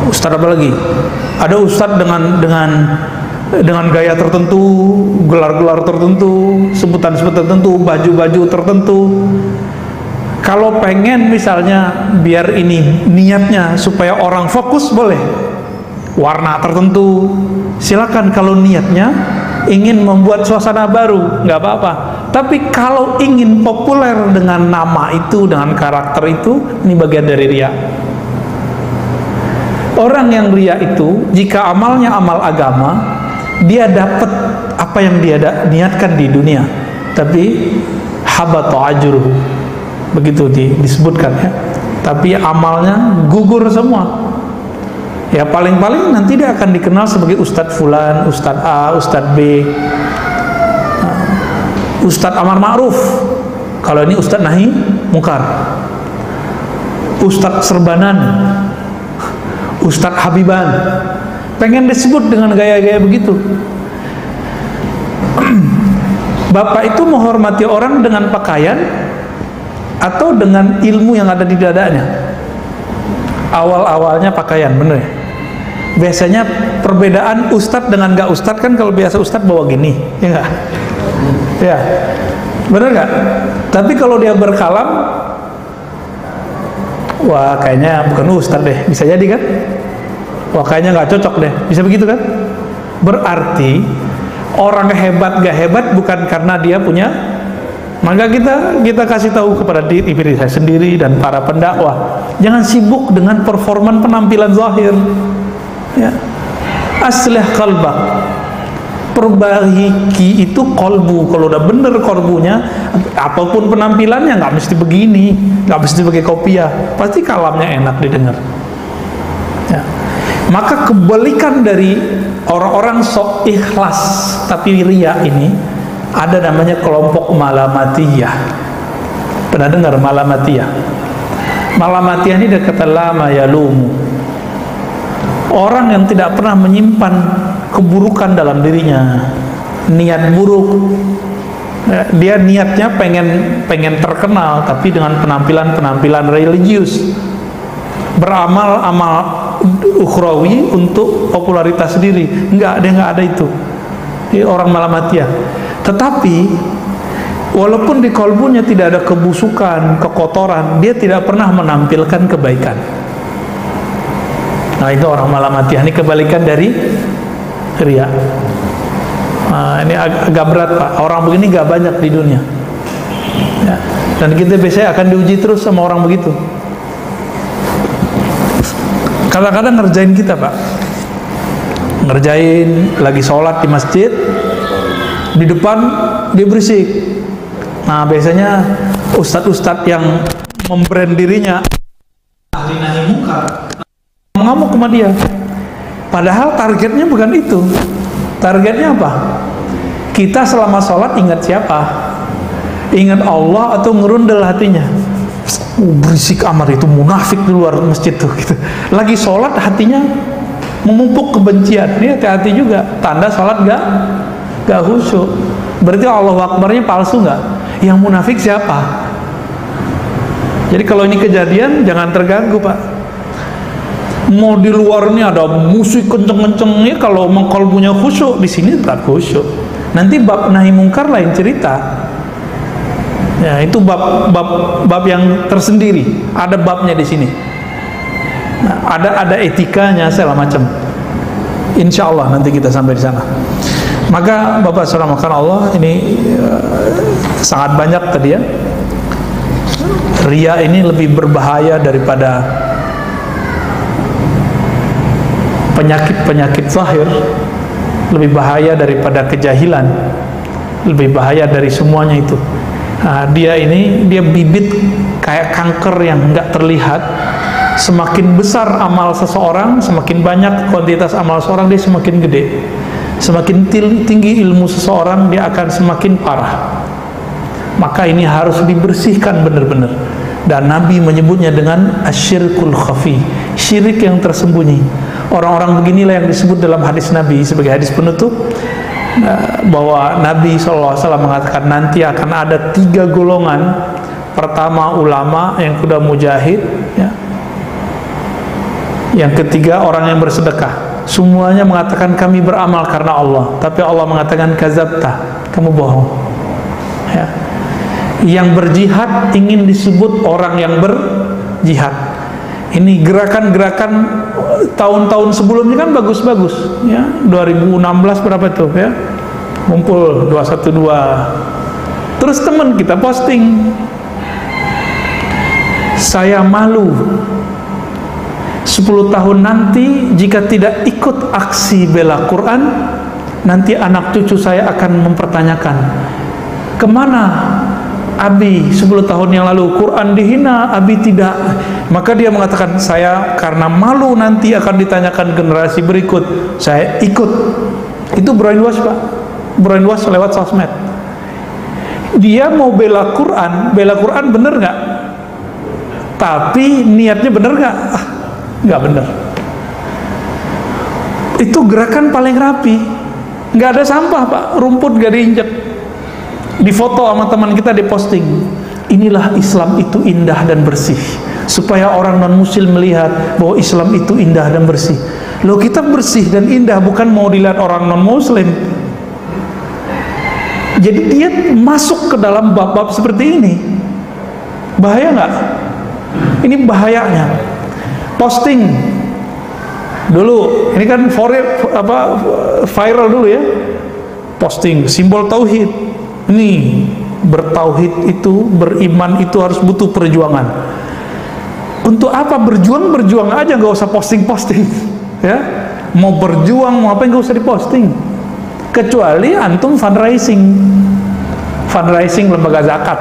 Ustadz apa lagi? Ada Ustadz dengan gaya tertentu, gelar-gelar tertentu, sebutan-sebutan tertentu, baju-baju tertentu. Kalau pengen misalnya biar ini niatnya supaya orang fokus, boleh warna tertentu, silakan. Kalau niatnya ingin membuat suasana baru, nggak apa-apa. Tapi kalau ingin populer dengan nama itu, dengan karakter itu, ini bagian dari riya. Orang yang riya itu, jika amalnya amal agama, dia dapat apa yang dia niatkan di dunia, tapi habata ajruhu, begitu disebutkan ya. Tapi amalnya gugur semua. Ya paling-paling nanti dia akan dikenal sebagai Ustadz Fulan, Ustadz A, Ustadz B, Ustadz Amar Ma'ruf. Kalau ini Ustadz Nahi Mungkar, Ustadz Serbanan, Ustadz Habiban. Pengen disebut dengan gaya-gaya begitu. Bapak itu menghormati orang dengan pakaian atau dengan ilmu yang ada di dadanya? Awal-awalnya pakaian, bener ya? Biasanya perbedaan ustadz dengan gak ustadz kan, kalau biasa ustadz bawa gini, ya gak? Ya, bener gak? Tapi kalau dia berkalam, wah kayaknya bukan ustadz deh, bisa jadi kan? Wah kayaknya gak cocok deh, bisa begitu kan? Berarti orang hebat gak hebat bukan karena dia punya. Maka kita kasih tahu kepada diri saya sendiri dan para pendakwah, jangan sibuk dengan performan penampilan zahir. Ya. Aslih qalbak, perbaiki itu kolbu. Kalau udah bener kolbunya, apapun penampilannya nggak mesti begini, nggak mesti pakai kopiah, pasti kalamnya enak didengar. Ya. Maka kebalikan dari orang-orang sok ikhlas tapi riya ini, ada namanya kelompok malamatiyah. Pernah dengar malamatiyah? Malamatiyah ini dari kata lama yalumu. Orang yang tidak pernah menyimpan keburukan dalam dirinya, niat buruk. Dia niatnya pengen terkenal, tapi dengan penampilan religius, beramal amal ukhrawi untuk popularitas diri. Dia nggak ada itu. Ini orang malamatiyah. Tetapi walaupun di kolbunya tidak ada kebusukan, kekotoran, dia tidak pernah menampilkan kebaikan. Nah itu orang malamatiyah. Ini kebalikan dari riya. Nah, ini agak berat Pak. Orang begini gak banyak di dunia ya. Dan kita biasanya akan diuji terus sama orang begitu. Kadang-kadang ngerjain kita Pak, ngerjain lagi sholat di masjid, di depan dia berisik. Nah biasanya ustadz-ustadz yang membrand dirinya ahli nahi mungkar ngamuk sama dia, padahal targetnya bukan itu. Targetnya apa? Kita selama sholat ingat siapa? Ingat Allah atau ngerundel hatinya? Berisik amat, itu munafik di luar masjid tuh gitu. Lagi sholat hatinya memumpuk kebencian. Ini hati-hati juga, tanda sholat gak khusyuk. Berarti Allahu Akbarnya palsu nggak? Yang munafik siapa? Jadi kalau ini kejadian jangan terganggu Pak. Mau di luar ini ada musik kenceng-kencengnya, kalau mengkolbunya khusyuk, di sini tetap khusyuk. Nanti bab nahi mungkar lain cerita. Ya itu bab yang tersendiri. Ada babnya di sini. Nah, ada etikanya segala macam. Insya Allah nanti kita sampai di sana. Maka Bapak Saudara makan Allah ini sangat banyak tadi ya Ria ini lebih berbahaya daripada penyakit-penyakit zahir, lebih bahaya daripada kejahilan, lebih bahaya dari semuanya itu. Nah, dia bibit kayak kanker yang nggak terlihat. Semakin besar amal seseorang, semakin banyak kuantitas amal seseorang, dia semakin gede. Semakin tinggi ilmu seseorang, dia akan semakin parah. Maka ini harus dibersihkan benar-benar. Dan Nabi menyebutnya dengan asyirkul khafi, syirik yang tersembunyi. Orang-orang beginilah yang disebut dalam hadis Nabi sebagai hadis penutup, bahwa Nabi SAW mengatakan nanti akan ada 3 golongan. Pertama ulama, yang kedua mujahid, ya. Yang ketiga orang yang bersedekah. Semuanya mengatakan kami beramal karena Allah, tapi Allah mengatakan kazabta, kamu bohong, ya. Yang berjihad ingin disebut orang yang berjihad. Ini gerakan-gerakan tahun-tahun sebelumnya kan bagus-bagus, ya. 2016 berapa itu, ya, ngumpul 212. Terus teman kita posting, saya malu 10 tahun nanti jika tidak ikut aksi bela Quran, nanti anak cucu saya akan mempertanyakan, kemana Abi 10 tahun yang lalu, Quran dihina, Abi tidak. Maka dia mengatakan, saya karena malu nanti akan ditanyakan generasi berikut, saya ikut. Itu brainwash, Pak. Brainwash lewat sosmed. Dia mau bela Quran bener nggak? Tapi niatnya bener nggak? Nggak bener. Itu gerakan paling rapi, nggak ada sampah, Pak. Rumput nggak diinjek, difoto sama teman kita, diposting. Inilah Islam itu indah dan bersih, supaya orang non muslim melihat bahwa Islam itu indah dan bersih. Loh, kita bersih dan indah bukan mau dilihat orang non muslim. Jadi dia masuk ke dalam bab-bab seperti ini. Bahaya nggak? Ini bahayanya. Posting dulu, ini kan viral dulu, ya. Posting simbol tauhid. Ini bertauhid itu, beriman itu harus butuh perjuangan. Untuk apa berjuang? Berjuang aja, nggak usah posting-posting, ya. Mau berjuang mau apa nggak usah diposting. Kecuali antum fundraising lembaga zakat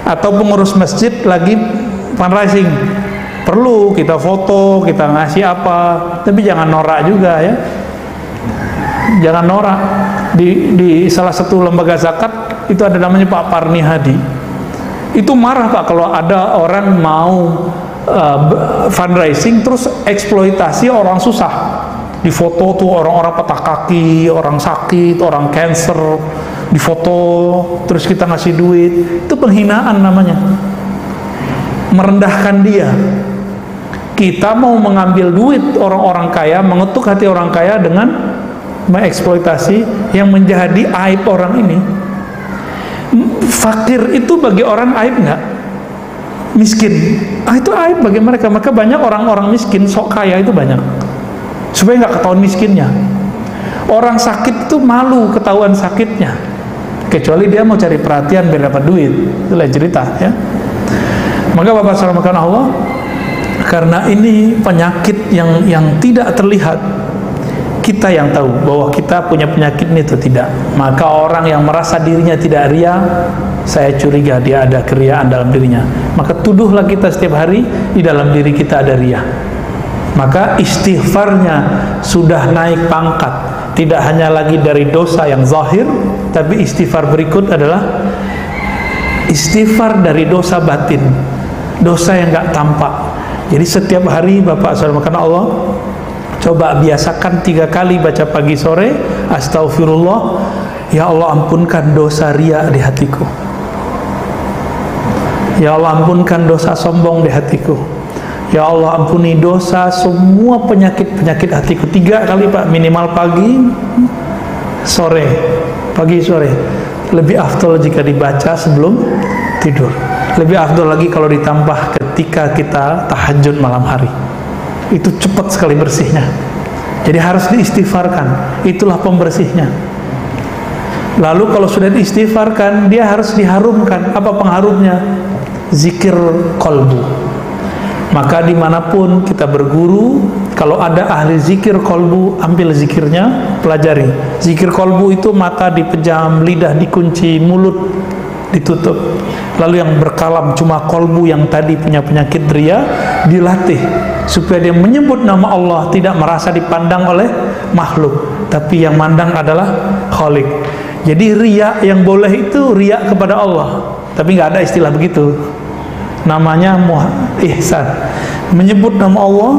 atau pengurus masjid lagi fundraising, perlu kita foto, kita ngasih apa, tapi jangan norak juga, ya. Jangan norak. Di salah satu lembaga zakat itu ada namanya Pak Parni Hadi. Itu marah, Pak, kalau ada orang mau fundraising terus eksploitasi orang susah. Di foto tuh orang-orang patah kaki, orang sakit, orang cancer, difoto terus kita ngasih duit. Itu penghinaan namanya, merendahkan dia. Kita mau mengambil duit orang-orang kaya, mengetuk hati orang kaya dengan mengeksploitasi yang menjadi aib orang ini. Fakir itu bagi orang aib nggak? Miskin, itu aib bagi mereka. Maka banyak orang-orang miskin sok kaya itu banyak, supaya nggak ketahuan miskinnya. Orang sakit itu malu ketahuan sakitnya, kecuali dia mau cari perhatian biar dapat duit, itu lain cerita, ya. Maka Bapak selamatkan Allah, karena ini penyakit yang tidak terlihat. Kita yang tahu bahwa kita punya penyakit ini atau tidak. Maka orang yang merasa dirinya tidak ria, saya curiga dia ada keriaan dalam dirinya. Maka tuduhlah kita setiap hari di dalam diri kita ada ria. Maka istighfarnya sudah naik pangkat, tidak hanya lagi dari dosa yang zahir, tapi istighfar berikut adalah istighfar dari dosa batin, dosa yang nggak tampak. Jadi setiap hari Bapak selamatkan Allah, coba biasakan 3 kali baca pagi sore, astagfirullah, ya Allah ampunkan dosa ria di hatiku, ya Allah ampunkan dosa sombong di hatiku, ya Allah ampuni dosa semua penyakit-penyakit hatiku. 3 kali, Pak, minimal pagi sore, pagi sore. Lebih afdol jika dibaca sebelum tidur. Lebih afdol lagi kalau ditambah ketika kita tahajud malam hari. Itu cepat sekali bersihnya. Jadi harus diistighfarkan, itulah pembersihnya. Lalu kalau sudah diistighfarkan, dia harus diharumkan. Apa pengharumnya? zikir kolbu. Maka dimanapun kita berguru, kalau ada ahli zikir kolbu, ambil zikirnya, pelajari. Zikir kolbu itu mata dipejam, lidah dikunci, mulut ditutup. Lalu yang berkalam cuma kolbu yang tadi punya penyakit ria, dilatih supaya dia menyebut nama Allah, tidak merasa dipandang oleh makhluk, tapi yang mandang adalah Khalik. Jadi ria yang boleh itu ria kepada Allah, tapi nggak ada istilah begitu. Namanya ihsan, menyebut nama Allah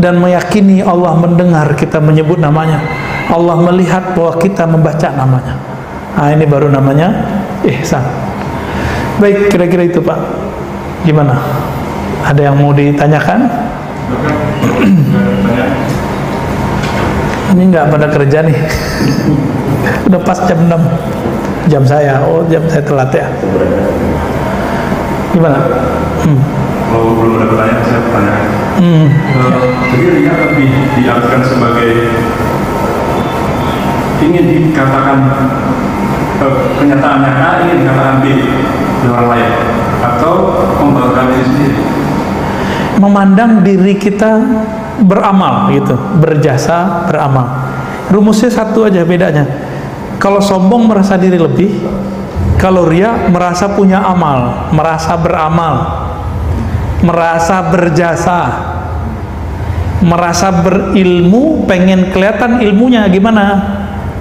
dan meyakini Allah mendengar kita menyebut namanya, Allah melihat bahwa kita membaca namanya. Nah, ini baru namanya ihsan. Baik, kira-kira itu Pak. Gimana? Ada yang mau ditanyakan? Ini nggak pada kerja nih. Udah pas jam 6 jam saya. Oh, jam saya telat ya. Gimana? Kalau belum ada pertanyaan, saya pertanyaan. Jadi ria lebih diartikan sebagai ingin dikatakan kenyataannya A, ingin dikatakan B di orang lain, atau membanggakan diri sendiri. Memandang diri kita beramal gitu, berjasa, beramal. Rumusnya satu aja bedanya. Kalau sombong merasa diri lebih, kalau ria merasa punya amal, merasa beramal, merasa berjasa, merasa berilmu, pengen kelihatan ilmunya gimana,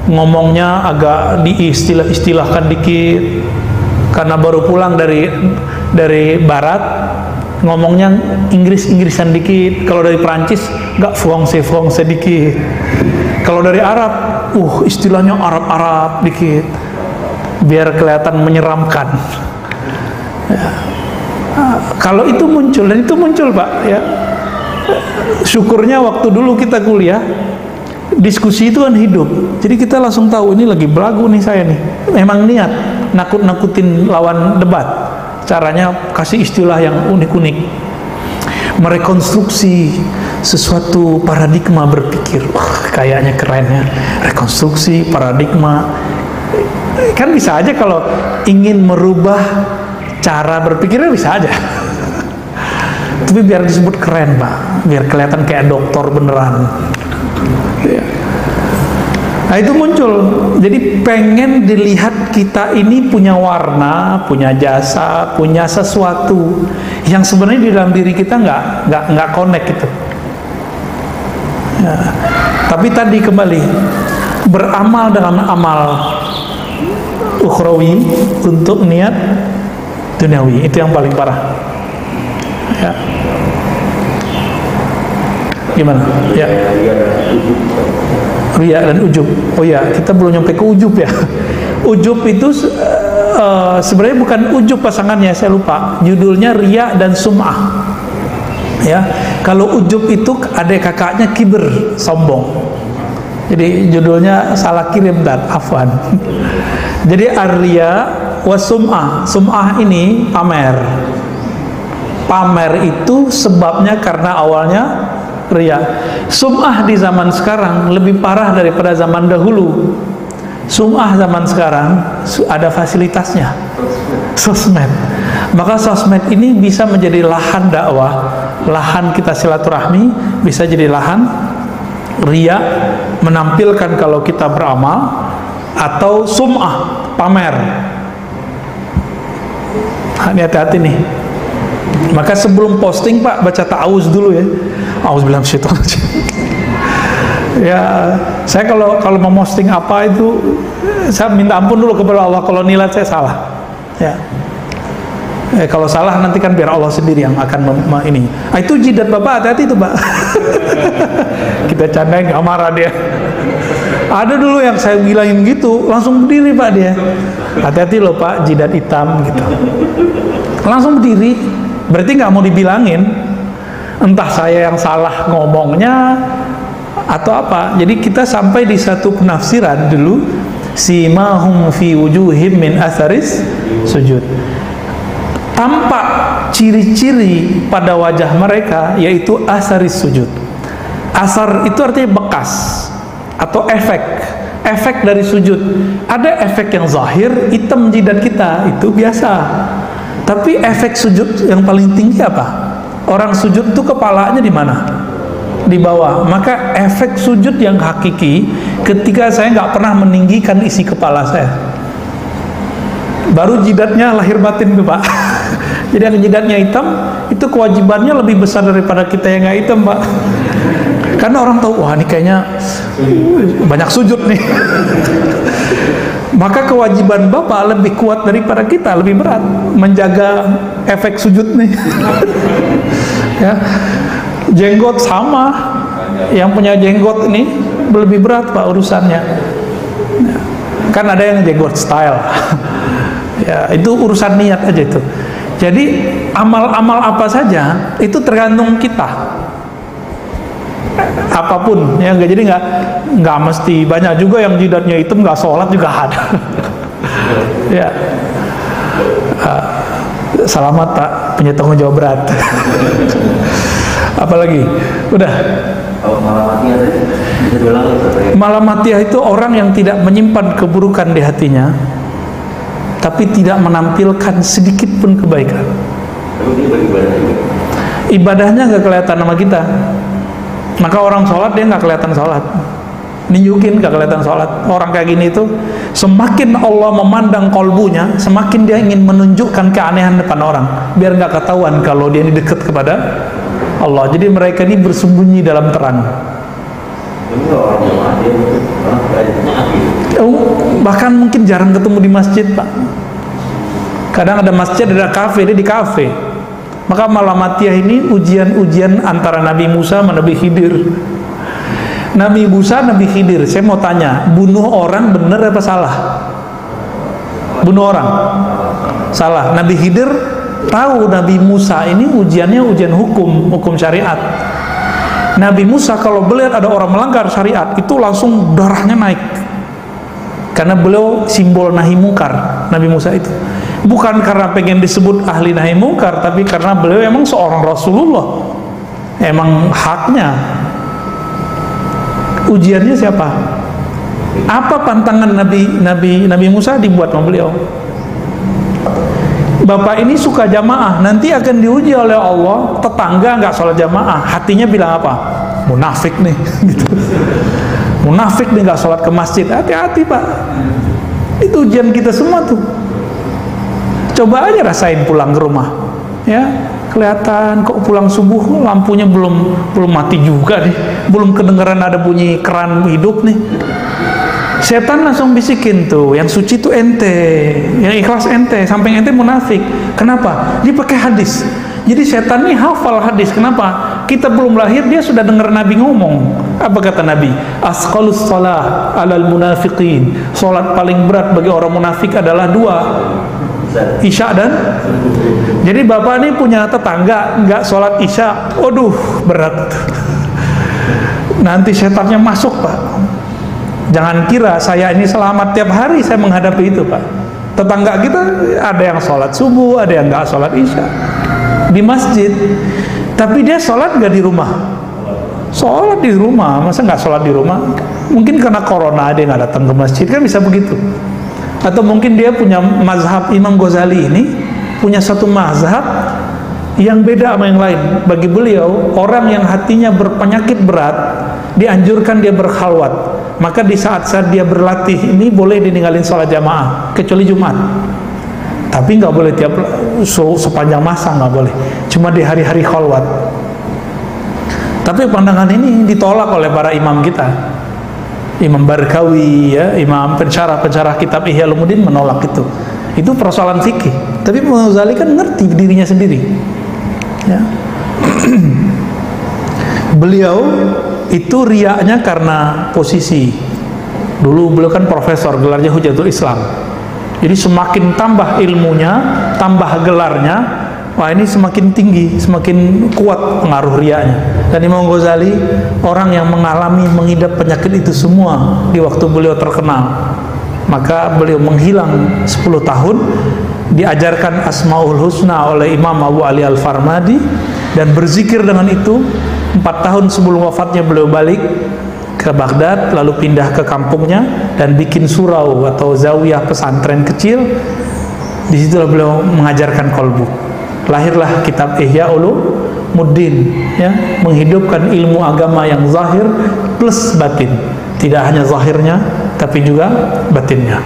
ngomongnya agak diistilah-istilahkan dikit karena baru pulang dari barat, ngomongnya Inggris-Inggrisan dikit. Kalau dari Prancis nggak Francais dikit. Kalau dari Arab istilahnya Arab-Arab dikit biar kelihatan menyeramkan ya. Kalau itu muncul, dan itu muncul Pak ya, syukurnya waktu dulu kita kuliah diskusi itu kan hidup, jadi kita langsung tahu ini lagi belagu nih saya nih, memang niat nakut-nakutin lawan debat, caranya kasih istilah yang unik-unik, merekonstruksi sesuatu paradigma berpikir. Kayaknya keren ya, rekonstruksi paradigma. Kan bisa aja kalau ingin merubah cara berpikirnya bisa aja. Tapi biar disebut keren Pak, biar kelihatan kayak dokter beneran. Nah itu muncul, jadi pengen dilihat kita ini punya warna, punya jasa, punya sesuatu yang sebenarnya di dalam diri kita nggak connect gitu. Ya. Tapi tadi kembali beramal dengan amal ukhrawi untuk niat duniawi, itu yang paling parah. Ya. Gimana? Ya. Riya dan ujub. Oh ya, kita belum nyampe ke ujub ya. Ujub itu sebenarnya bukan ujub pasangannya, saya lupa. Judulnya riya dan sum'ah. Ya, kalau ujub itu adik kakaknya kibir, sombong. Jadi judulnya salah kirim dan afwan. Jadi ar-riya wa sum'ah. Sum'ah ini pamer. Pamer itu sebabnya karena awalnya riya. Sum'ah di zaman sekarang lebih parah daripada zaman dahulu. Sum'ah zaman sekarang ada fasilitasnya, sosmed. Maka sosmed ini bisa menjadi lahan dakwah, lahan kita silaturahmi, bisa jadi lahan riya, menampilkan kalau kita beramal, atau sum'ah, pamer. Hati-hati nih. Maka sebelum posting Pak, baca ta'awuz dulu ya. Auzubillahi minasyaitonir. Ya, saya kalau mau posting apa itu saya minta ampun dulu kepada Allah kalau nilai saya salah. Ya. Kalau salah nanti kan biar Allah sendiri yang akan ini. Itu jidat Bapak, hati-hati itu Pak. Kita candain, nggak marah dia. Ada dulu yang saya bilangin gitu, langsung berdiri Pak dia. Hati-hati loh Pak, jidat hitam gitu. Langsung berdiri, berarti nggak mau dibilangin. Entah saya yang salah ngomongnya atau apa. Jadi kita sampai di satu penafsiran dulu, simahum fi wujuhim min atharis sujud. Tampak ciri-ciri pada wajah mereka yaitu asaris sujud. Asar itu artinya bekas atau efek dari sujud. Ada efek yang zahir, hitam jidat kita, itu biasa. Tapi efek sujud yang paling tinggi apa? Orang sujud itu kepalanya di mana? Di bawah. Maka efek sujud yang hakiki ketika saya nggak pernah meninggikan isi kepala saya. Baru jidatnya lahir batin tuh Pak. Jadi yang jidatnya hitam itu kewajibannya lebih besar daripada kita yang nggak hitam Pak. Karena orang tahu, wah ini kayaknya banyak sujud nih. Maka kewajiban Bapak lebih kuat daripada kita, lebih berat menjaga efek sujud nih. Ya. Jenggot sama, yang punya jenggot ini lebih berat Pak urusannya. Kan ada yang jenggot style. Ya, itu urusan niat aja itu. Jadi amal-amal apa saja itu tergantung kita. Apapun ya, jadi nggak mesti. Banyak juga yang jidatnya hitam nggak sholat juga ada. Ya, selamat Pak, punya tanggung jawab berat. Apalagi udah. Malamatiah itu orang yang tidak menyimpan keburukan di hatinya, tapi tidak menampilkan sedikit pun kebaikan. Ibadahnya nggak kelihatan sama kita. Maka orang sholat dia nggak kelihatan sholat, nunjukin nggak kelihatan sholat. Orang kayak gini itu semakin Allah memandang kolbunya, semakin dia ingin menunjukkan keanehan depan orang, biar nggak ketahuan kalau dia ini dekat kepada Allah. Jadi mereka ini bersembunyi dalam terang. Bahkan mungkin jarang ketemu di masjid Pak. Kadang ada masjid, ada kafe, dia di kafe. Maka Malamatiah ini ujian-ujian antara Nabi Musa sama Nabi Khidir. Nabi Musa, Nabi Khidir, saya mau tanya, bunuh orang benar apa salah? Bunuh orang salah. Nabi Khidir tahu Nabi Musa ini ujiannya ujian hukum syariat. Nabi Musa kalau melihat ada orang melanggar syariat itu langsung darahnya naik, karena beliau simbol nahi mungkar. Nabi Musa itu bukan karena pengen disebut ahli nahi mungkar, tapi karena beliau emang seorang Rasulullah, emang haknya. Ujiannya siapa? Apa pantangan Nabi Musa dibuat sama beliau? Bapak ini suka jamaah, nanti akan diuji oleh Allah. Tetangga nggak sholat jamaah, hatinya bilang apa? Munafik nih, gitu. Munafik nih nggak sholat ke masjid. Hati-hati Pak, itu ujian kita semua tuh. Coba aja rasain pulang ke rumah, ya kelihatan kok pulang subuh lampunya belum mati juga nih, belum kedengeran ada bunyi keran hidup nih. Setan langsung bisikin tuh, yang suci tuh ente, yang ikhlas ente, sampai ente munafik. Kenapa? Dia pakai hadis. Jadi setan ini hafal hadis. Kenapa? Kita belum lahir dia sudah dengar Nabi ngomong. Apa kata Nabi? Asqalus shalah alal munafiqin. Salat paling berat bagi orang munafik adalah dua, Isya dan. Jadi bapak ini punya tetangga nggak sholat Isya, waduh berat. Nanti setannya masuk Pak. Jangan kira saya ini selamat tiap hari saya menghadapi itu Pak. Tetangga kita ada yang sholat subuh, ada yang nggak sholat Isya di masjid, tapi dia sholat nggak di rumah. Sholat di rumah, masa nggak sholat di rumah? Mungkin karena corona dia nggak datang ke masjid, kan bisa begitu. Atau mungkin dia punya mazhab. Imam Ghazali ini punya satu mazhab yang beda sama yang lain. Bagi beliau, orang yang hatinya berpenyakit berat dianjurkan dia berkhalwat. Maka di saat-saat dia berlatih ini boleh ditinggalin sholat jamaah, kecuali Jumat. Tapi nggak boleh tiap sepanjang masa, nggak boleh. Cuma di hari-hari khalwat. Tapi pandangan ini ditolak oleh para imam kita. Imam Barkawi, ya, imam pensyarah kitab Ihya Ulumuddin menolak itu. Itu persoalan fikih. Tapi Imam Ghazali kan ngerti dirinya sendiri. Ya. Beliau itu riaknya karena posisi. Dulu beliau kan profesor, gelarnya Hujatul Islam. Jadi semakin tambah ilmunya, tambah gelarnya, wah ini semakin tinggi, semakin kuat pengaruh riaknya. Dan Imam Ghazali orang yang mengalami, mengidap penyakit itu semua di waktu beliau terkenal. Maka beliau menghilang 10 tahun, diajarkan Asmaul Husna oleh Imam Abu Ali Al-Farmadi, dan berzikir dengan itu. 4 tahun sebelum wafatnya beliau balik ke Baghdad, lalu pindah ke kampungnya dan bikin surau atau zawiyah pesantren kecil Disitulah beliau mengajarkan kolbu. Lahirlah kitab Ihya Ulumuddin, ya, menghidupkan ilmu agama yang zahir plus batin. Tidak hanya zahirnya, tapi juga batinnya.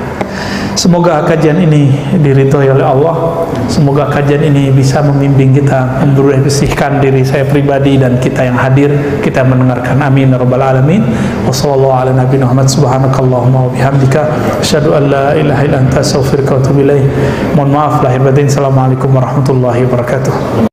Semoga kajian ini diridhoi oleh Allah. Semoga kajian ini bisa membimbing kita, membersihkan diri saya pribadi dan kita yang hadir, kita mendengarkan. Amin ya rabbal alamin. Wassallallahu ala nabiyina Muhammad, subhanakallahumma wa bihamdika, asyhadu an la ilaha illa anta, astaghfiruka wa atubu ilaik. Mohon maaf lahir batin. Assalamualaikum warahmatullahi wabarakatuh.